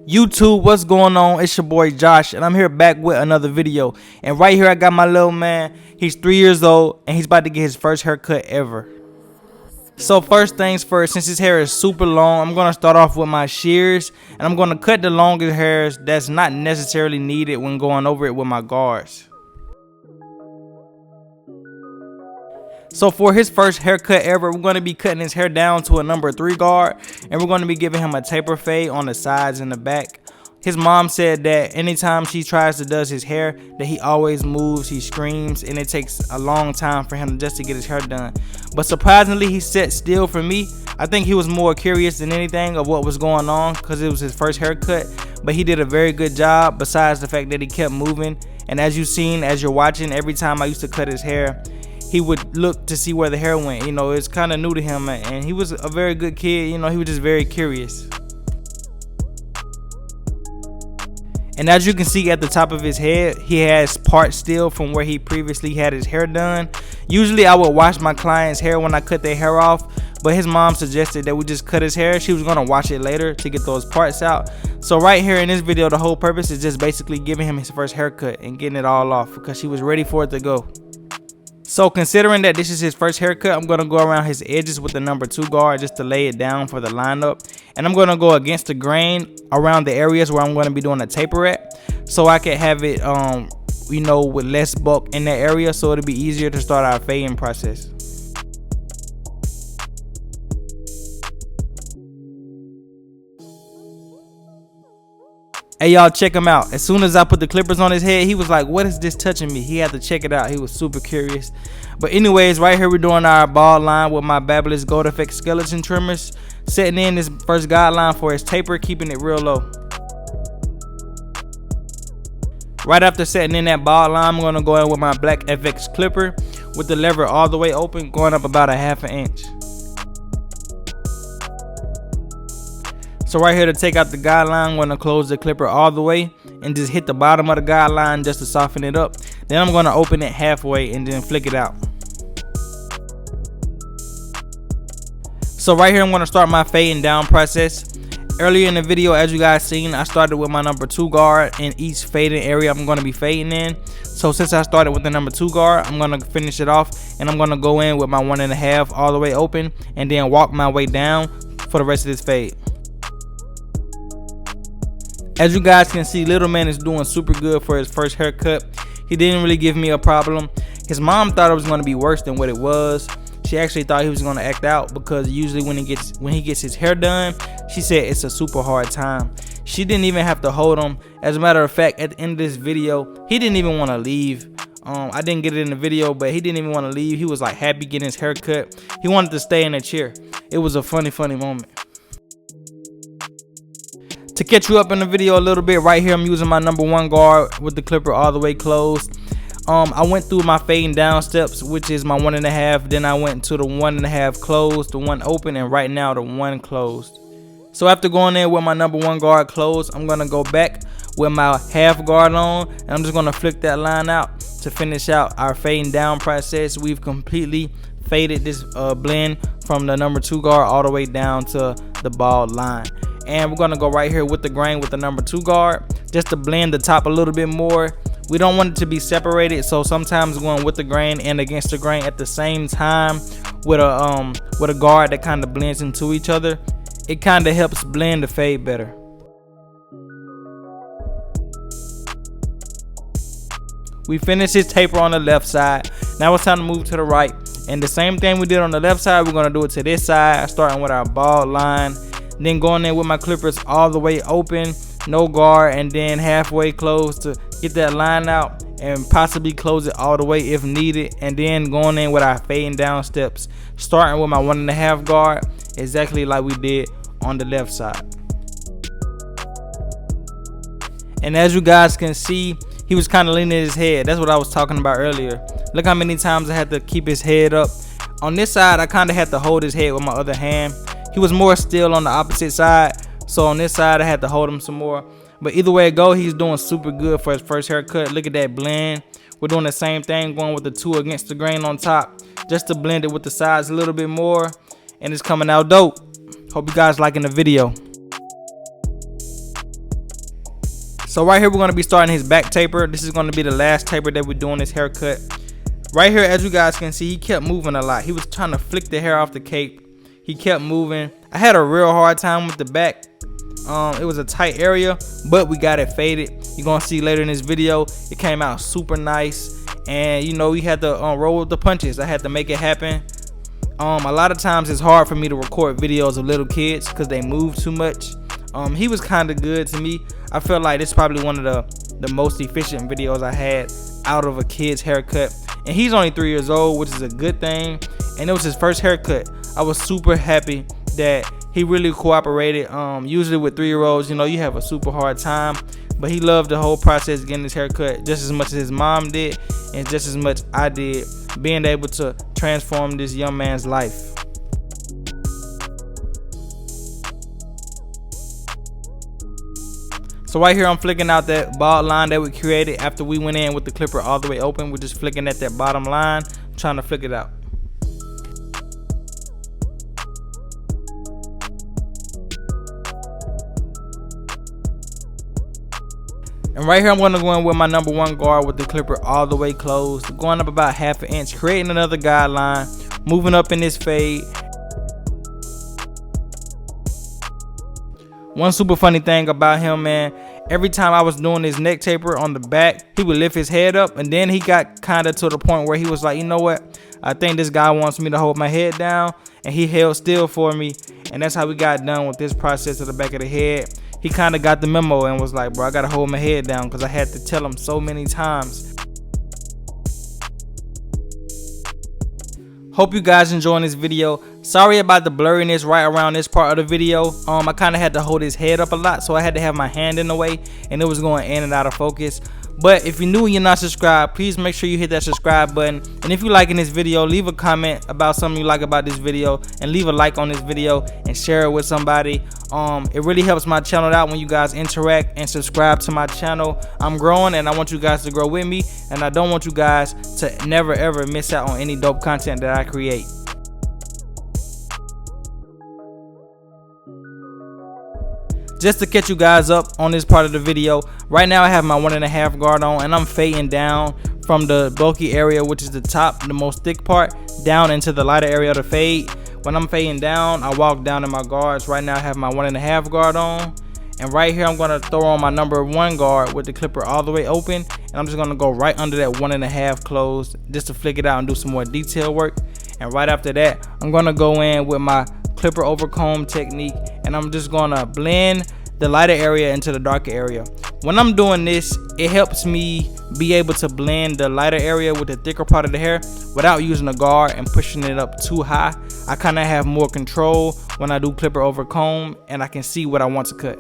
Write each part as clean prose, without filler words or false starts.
YouTube, what's going on? It's your boy Josh, and I'm here back with another video. And right here I got my little man. He's 3 years old and he's about to get his first haircut ever. So first things first, since his hair is super long, I'm gonna start off with my shears, and I'm gonna cut the longest hairs that's not necessarily needed when going over it with my guards. So for his first haircut ever, we're going to be cutting his hair down to a number 3 guard, and we're going to be giving him a taper fade on the sides and the back. His mom said that anytime she tries to does his hair, that he always moves, he screams, and it takes a long time for him just to get his hair done. But surprisingly, he sat still for me. I think he was more curious than anything of what was going on because it was his first haircut, but he did a very good job besides the fact that he kept moving. And as you've seen, as you're watching, every time I used to cut his hair, he would look to see where the hair went. You know, it's kind of new to him, and he was a very good kid. You know, he was just very curious. And as you can see at the top of his head, he has parts still from where he previously had his hair done. Usually I would wash my client's hair when I cut their hair off, but his mom suggested that we just cut his hair. She was gonna wash it later to get those parts out. So right here in this video, the whole purpose is just basically giving him his first haircut and getting it all off because she was ready for it to go. So considering that this is his first haircut, I'm going to go around his edges with the number 2 guard just to lay it down for the lineup. And I'm going to go against the grain around the areas where I'm going to be doing a taper at, so I can have it, you know, with less bulk in that area, so it'll be easier to start our fading process. Hey y'all, check him out. As soon as I put the clippers on his head, he was like, what is this touching me? He had to check it out. He was super curious. But anyways, right here we're doing our bald line with my Babyliss Gold effect skeleton trimmers, setting in this first guideline for his taper, keeping it real low. Right after setting in that bald line, I'm going to go in with my black FX clipper with the lever all the way open, going up about a ½ an inch. So right here to take out the guideline, I'm going to close the clipper all the way and just hit the bottom of the guideline just to soften it up. Then I'm going to open it halfway and then flick it out. So right here I'm going to start my fading down process. Earlier in the video, as you guys seen, I started with my number 2 guard in each fading area I'm going to be fading in. So since I started with the number 2 guard, I'm going to finish it off, and I'm going to go in with my 1.5 all the way open and then walk my way down for the rest of this fade. As you guys can see, little man is doing super good for his first haircut. He didn't really give me a problem. His mom thought it was going to be worse than what it was. She actually thought he was going to act out because usually when he gets his hair done, she said it's a super hard time. She didn't even have to hold him. As a matter of fact, at the end of this video, he didn't even want to leave. I didn't get it in the video, but he didn't even want to leave. He was like happy getting his haircut. He wanted to stay in the chair. It was a funny moment. To catch you up in the video a little bit, right here I'm using my number 1 guard with the clipper all the way closed. I went through my fading down steps, which is my 1.5. Then I went to the 1.5 closed, the 1 open, and right now the 1 closed. So after going in with my number 1 guard closed, I'm gonna go back with my half guard on, and I'm just gonna flick that line out to finish out our fading down process. We've completely faded this blend from the number 2 guard all the way down to the bald line. And we're gonna go right here with the grain with the number 2 guard just to blend the top a little bit more. We don't want it to be separated, so sometimes going with the grain and against the grain at the same time with a guard that kind of blends into each other, it kind of helps blend the fade better. We finished his taper on the left side. Now it's time to move to the right, and the same thing we did on the left side, we're gonna do it to this side, starting with our bald line, then going in with my clippers all the way open, no guard, and then halfway closed to get that line out and possibly close it all the way if needed, and then going in with our fading down steps, starting with my 1.5 guard, exactly like we did on the left side. And as you guys can see, he was kind of leaning his head. That's what I was talking about earlier. Look how many times I had to keep his head up. On this side, I kind of had to hold his head with my other hand. He was more still on the opposite side, so on this side I had to hold him some more. But either way it go, he's doing super good for his first haircut. Look at that blend. We're doing the same thing, going with the 2 against the grain on top, just to blend it with the sides a little bit more, and it's coming out dope. Hope you guys liking the video. So right here we're going to be starting his back taper. This is going to be the last taper that we're doing this haircut. Right here, as you guys can see, he kept moving a lot. He was trying to flick the hair off the cape. He kept moving. I had a real hard time with the back. It was a tight area, but we got it faded. You're gonna see later in this video, it came out super nice. And you know, we had to roll with the punches. I had to make it happen. A lot of times it's hard for me to record videos of little kids because they move too much. He was kind of good to me. I felt like this is probably one of the most efficient videos I had out of a kid's haircut. And he's only 3 years old, which is a good thing. And it was his first haircut. I was super happy that he really cooperated. Usually with 3-year-olds, you know, you have a super hard time. But he loved the whole process getting his haircut just as much as his mom did, and just as much I did, being able to transform this young man's life. So right here I'm flicking out that bald line that we created after we went in with the clipper all the way open. We're just flicking at that bottom line, trying to flick it out. And right here I'm going to go in with my number 1 guard with the clipper all the way closed, going up about ½ an inch, creating another guideline, moving up in this fade. One super funny thing about him, man, every time I was doing his neck taper on the back, he would lift his head up, and then he got kind of to the point where he was like, you know what, I think this guy wants me to hold my head down, and he held still for me. And that's how we got done with this process of the back of the head. He kind of got the memo and was like, bro, I gotta hold my head down, because I had to tell him so many times. Hope you guys enjoying this video. Sorry about the blurriness right around this part of the video. I kind of had to hold his head up a lot, so I had to have my hand in the way, and it was going in and out of focus. But if you're new and you're not subscribed, please make sure you hit that subscribe button. And if you're liking this video, leave a comment about something you like about this video, and leave a like on this video and share it with somebody. It really helps my channel out when you guys interact and subscribe to my channel. I'm growing, and I want you guys to grow with me, and I don't want you guys to never ever miss out on any dope content that I create. Just to catch you guys up on this part of the video, right now I have my 1.5 guard on, and I'm fading down from the bulky area, which is the top, the most thick part, down into the lighter area of the fade. When I'm fading down, I walk down in my guards. Right now I have my 1.5 guard on, and right here I'm going to throw on my number 1 guard with the clipper all the way open, and I'm just going to go right under that 1.5 closed just to flick it out and do some more detail work. And right after that, I'm going to go in with my clipper over comb technique, and I'm just gonna blend the lighter area into the darker area. When I'm doing this, it helps me be able to blend the lighter area with the thicker part of the hair without using a guard and pushing it up too high. I kind of have more control when I do clipper over comb, and I can see what I want to cut.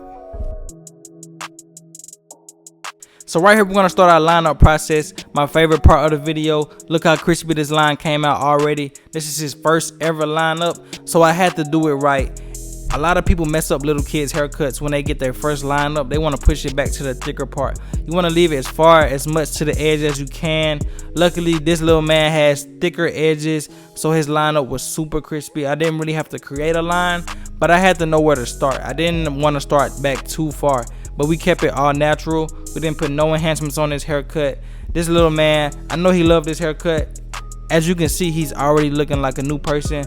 So right here we're gonna start our lineup process, my favorite part of the video. Look how crispy this line came out already. This is his first ever lineup, so I had to do it right. A lot of people mess up little kids' haircuts when they get their first lineup. They want to push it back to the thicker part. You want to leave it as much to the edge as you can. Luckily, this little man has thicker edges, so his lineup was super crispy. I didn't really have to create a line, but I had to know where to start. I didn't want to start back too far, but we kept it all natural. We didn't put no enhancements on his haircut. This little man, I know he loved this haircut. As you can see, he's already looking like a new person.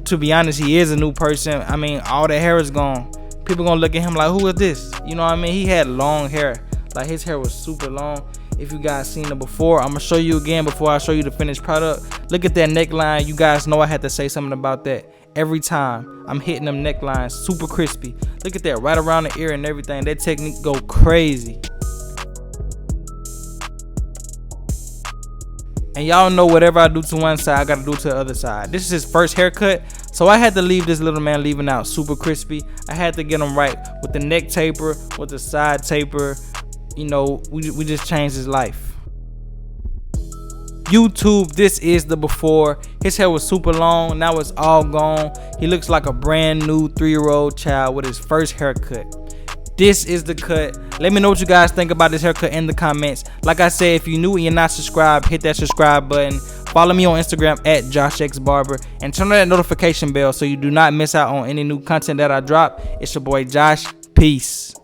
To be honest, he is a new person. I mean, all the hair is gone. People gonna look at him like, who is this? You know what I mean? He had long hair. Like, his hair was super long. If you guys seen it before, I'm gonna show you again before I show you the finished product. Look at that neckline. You guys know I had to say something about that. Every time I'm hitting them necklines, super crispy. Look at that, right around the ear and everything. That technique go crazy. And y'all know whatever I do to one side, I gotta do to the other side. This is his first haircut, so I had to leave this little man leaving out super crispy. I had to get him right with the neck taper, with the side taper. You know, we just changed his life. YouTube, this is the before. His hair was super long, now it's all gone. He looks like a brand new 3-year-old child with his first haircut. This is the cut. Let me know what you guys think about this haircut in the comments. Like I said, if you're new and you're not subscribed, hit that subscribe button. Follow me on Instagram at Joshxbarber, and turn on that notification bell so you do not miss out on any new content that I drop. It's your boy Josh. Peace.